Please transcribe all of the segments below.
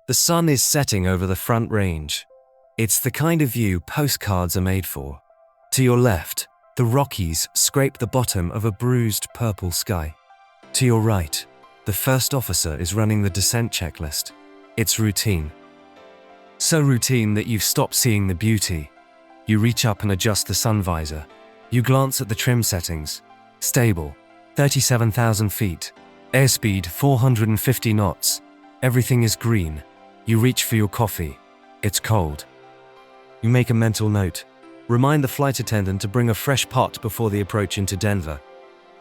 The sun is setting over the front range. It's the kind of view postcards are made for. To your left, the Rockies scrape the bottom of a bruised purple sky. To your right, the first officer is running the descent checklist. It's routine. So routine that you've stopped seeing the beauty. You reach up and adjust the sun visor. You glance at the trim settings. Stable, 37,000 feet. Airspeed, 450 knots. Everything is green. You reach for your coffee. It's cold. You make a mental note. Remind the flight attendant to bring a fresh pot before the approach into Denver.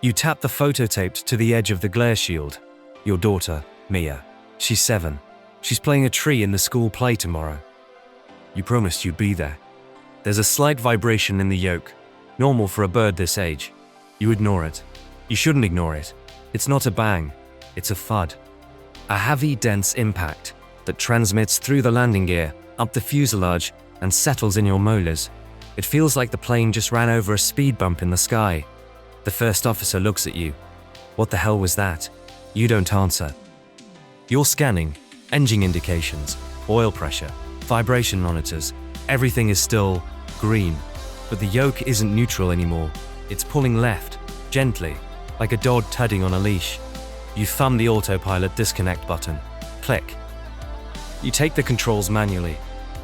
You tap the photo tape to the edge of the glare shield. Your daughter, Mia. She's 7. She's playing a tree in the school play tomorrow. You promised you'd be there. There's a slight vibration in the yoke, normal for a bird this age. You ignore it. You shouldn't ignore it. It's not a bang, it's a thud. A heavy, dense impact that transmits through the landing gear, up the fuselage, and settles in your molars. It feels like the plane just ran over a speed bump in the sky. The first officer looks at you. What the hell was that? You don't answer. You're scanning, engine indications, oil pressure, vibration monitors. Everything is still green, but the yoke isn't neutral anymore. It's pulling left, gently, like a dog tugging on a leash. You thumb the autopilot disconnect button. Click. You take the controls manually.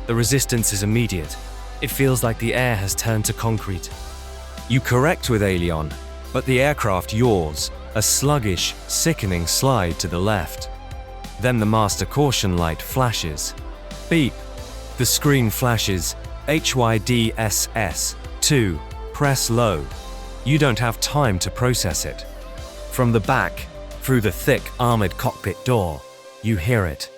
The resistance is immediate. It feels like the air has turned to concrete. You correct with Aviation, but the aircraft yaws, a sluggish, sickening slide to the left. Then the master caution light flashes. Beep. The screen flashes. HYDSS 2. Press low. You don't have time to process it. From the back, through the thick armored cockpit door, you hear it.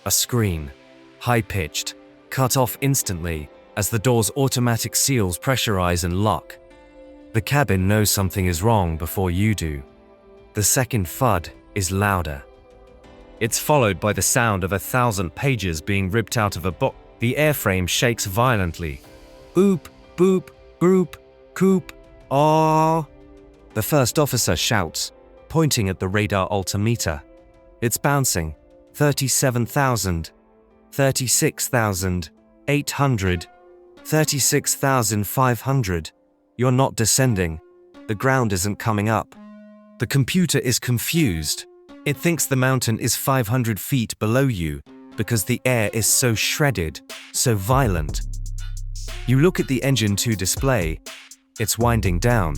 A scream. High-pitched. Cut off instantly as the door's automatic seals pressurize and lock. The cabin knows something is wrong before you do. The second thud is louder. It's followed by the sound of 1,000 pages being ripped out of a book. The airframe shakes violently. Boop, boop, boop, coop, ah. The first officer shouts, pointing at the radar altimeter. It's bouncing. 37,000, 36,800, 36,500. You're not descending. The ground isn't coming up. The computer is confused. It thinks the mountain is 500 feet below you because the air is so shredded, so violent. You look at the Engine 2 display. It's winding down.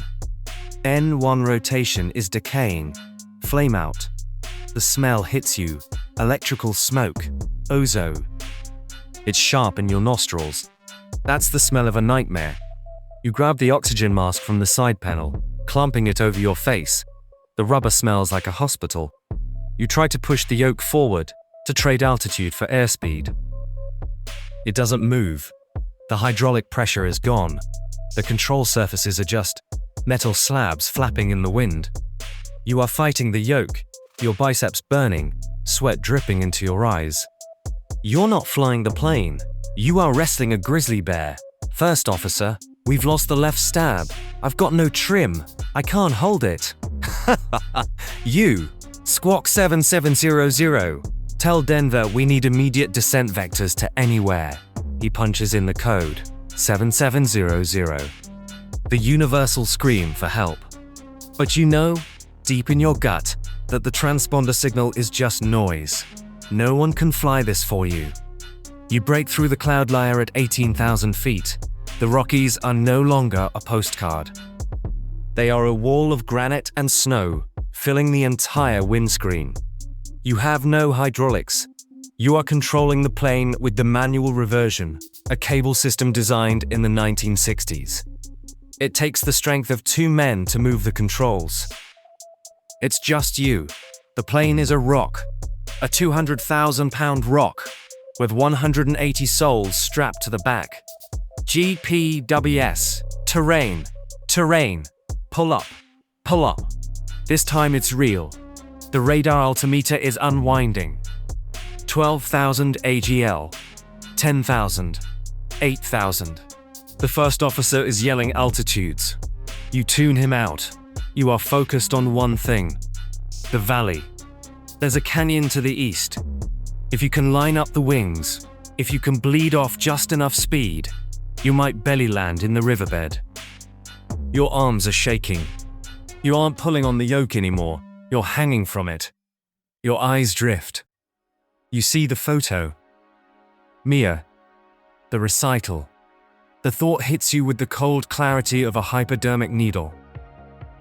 N1 rotation is decaying. Flame out. The smell hits you. Electrical smoke. Ozone. It's sharp in your nostrils. That's the smell of a nightmare. You grab the oxygen mask from the side panel, clumping it over your face. The rubber smells like a hospital. You try to push the yoke forward to trade altitude for airspeed. It doesn't move. The hydraulic pressure is gone. The control surfaces are just metal slabs flapping in the wind. You are fighting the yoke, your biceps burning, sweat dripping into your eyes. You're not flying the plane. You are wrestling a grizzly bear. First officer, we've lost the left stab. I've got no trim. I can't hold it. You, Squawk 7700. Tell Denver we need immediate descent vectors to anywhere. He punches in the code, 7700. The universal scream for help. But you know, deep in your gut, that the transponder signal is just noise. No one can fly this for you. You break through the cloud layer at 18,000 feet. The Rockies are no longer a postcard. They are a wall of granite and snow, filling the entire windscreen. You have no hydraulics. You are controlling the plane with the manual reversion, a cable system designed in the 1960s. It takes the strength of 2 men to move the controls. It's just you. The plane is a rock, a 200,000-pound rock, with 180 souls strapped to the back. GPWS, terrain, terrain, pull up, pull up. This time it's real. The radar altimeter is unwinding. 12,000 AGL, 10,000, 8,000. The first officer is yelling altitudes. You tune him out. You are focused on one thing. The valley. There's a canyon to the east. If you can line up the wings, if you can bleed off just enough speed, you might belly land in the riverbed. Your arms are shaking. You aren't pulling on the yoke anymore, you're hanging from it. Your eyes drift. You see the photo. Mia. The recital. The thought hits you with the cold clarity of a hypodermic needle.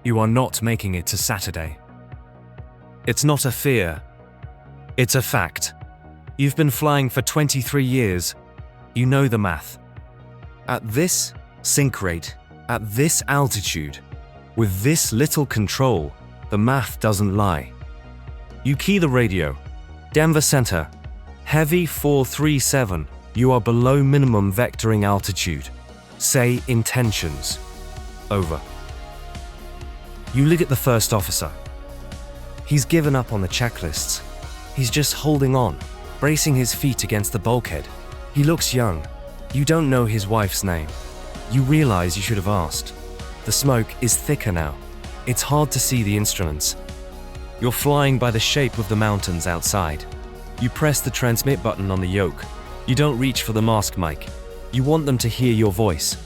You are not making it to Saturday. It's not a fear. It's a fact. You've been flying for 23 years. You know the math. At this sink rate, at this altitude, with this little control, the math doesn't lie. You key the radio. Denver Center. Heavy 437. You are below minimum vectoring altitude. Say intentions. Over. You look at the first officer. He's given up on the checklists. He's just holding on, bracing his feet against the bulkhead. He looks young. You don't know his wife's name. You realize you should have asked. The smoke is thicker now. It's hard to see the instruments. You're flying by the shape of the mountains outside. You press the transmit button on the yoke. You don't reach for the mask mic. You want them to hear your voice.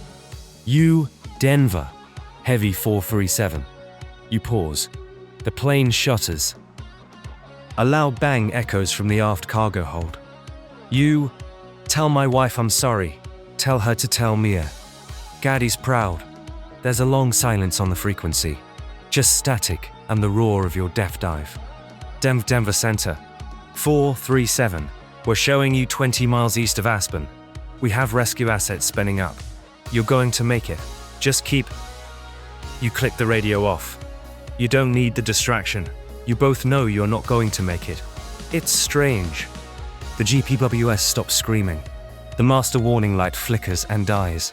You, Denver. Heavy 437. You pause. The plane shutters. A loud bang echoes from the aft cargo hold. You, tell my wife I'm sorry. Tell her to tell Mia. Gaddy's proud. There's a long silence on the frequency. Just static and the roar of your death dive. Denver Center. 437. We're showing you 20 miles east of Aspen. We have rescue assets spinning up. You're going to make it. Just keep... You click the radio off. You don't need the distraction. You both know you're not going to make it. It's strange. The GPWS stops screaming. The master warning light flickers and dies.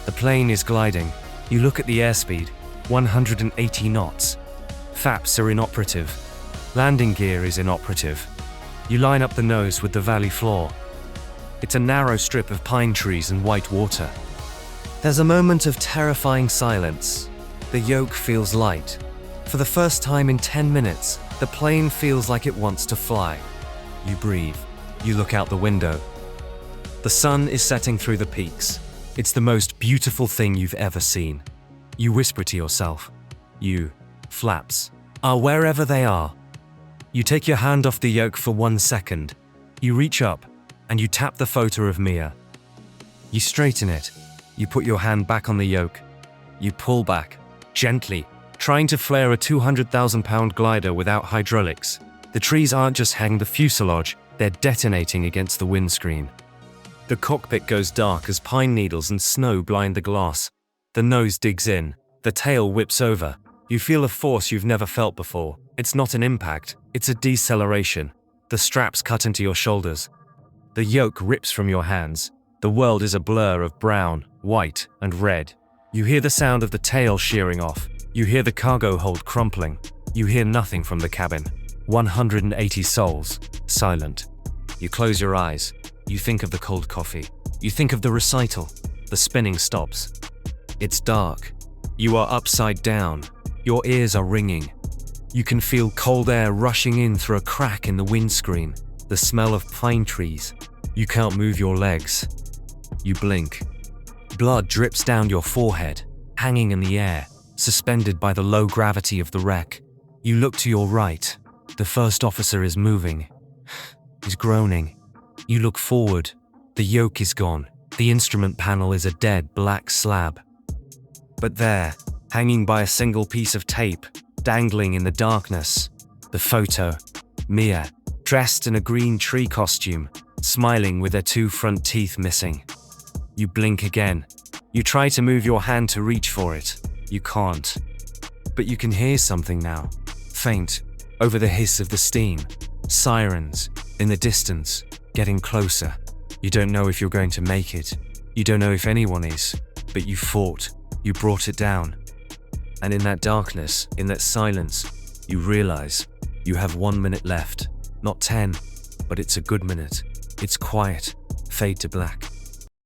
The plane is gliding. You look at the airspeed, 180 knots. Flaps are inoperative. Landing gear is inoperative. You line up the nose with the valley floor. It's a narrow strip of pine trees and white water. There's a moment of terrifying silence. The yoke feels light. For the first time in 10 minutes, the plane feels like it wants to fly. You breathe. You look out the window. The sun is setting through the peaks. It's the most beautiful thing you've ever seen. You whisper to yourself. You, flaps, are wherever they are. You take your hand off the yoke for 1 second. You reach up, and you tap the photo of Mia. You straighten it. You put your hand back on the yoke. You pull back, gently, trying to flare a 200,000-pound glider without hydraulics. The trees aren't just hanging the fuselage, they're detonating against the windscreen. The cockpit goes dark as pine needles and snow blind the glass. The nose digs in. The tail whips over. You feel a force you've never felt before. It's not an impact, it's a deceleration. The straps cut into your shoulders. The yoke rips from your hands. The world is a blur of brown, white, and red. You hear the sound of the tail shearing off. You hear the cargo hold crumpling. You hear nothing from the cabin. 180 souls, silent. You close your eyes. You think of the cold coffee. You think of the recital. The spinning stops. It's dark. You are upside down. Your ears are ringing. You can feel cold air rushing in through a crack in the windscreen. The smell of pine trees. You can't move your legs. You blink. Blood drips down your forehead, hanging in the air, suspended by the low gravity of the wreck. You look to your right. The first officer is moving. He's groaning. You look forward. The yoke is gone. The instrument panel is a dead black slab. But there, hanging by a single piece of tape, dangling in the darkness, the photo. Mia, dressed in a green tree costume, smiling with her 2 front teeth missing. You blink again. You try to move your hand to reach for it. You can't. But you can hear something now. Faint, over the hiss of the steam. Sirens, in the distance, getting closer. You don't know if you're going to make it. You don't know if anyone is. But you fought. You brought it down. And in that darkness, in that silence, you realize you have 1 minute left. Not 10, but it's a good minute. It's quiet. Fade to black.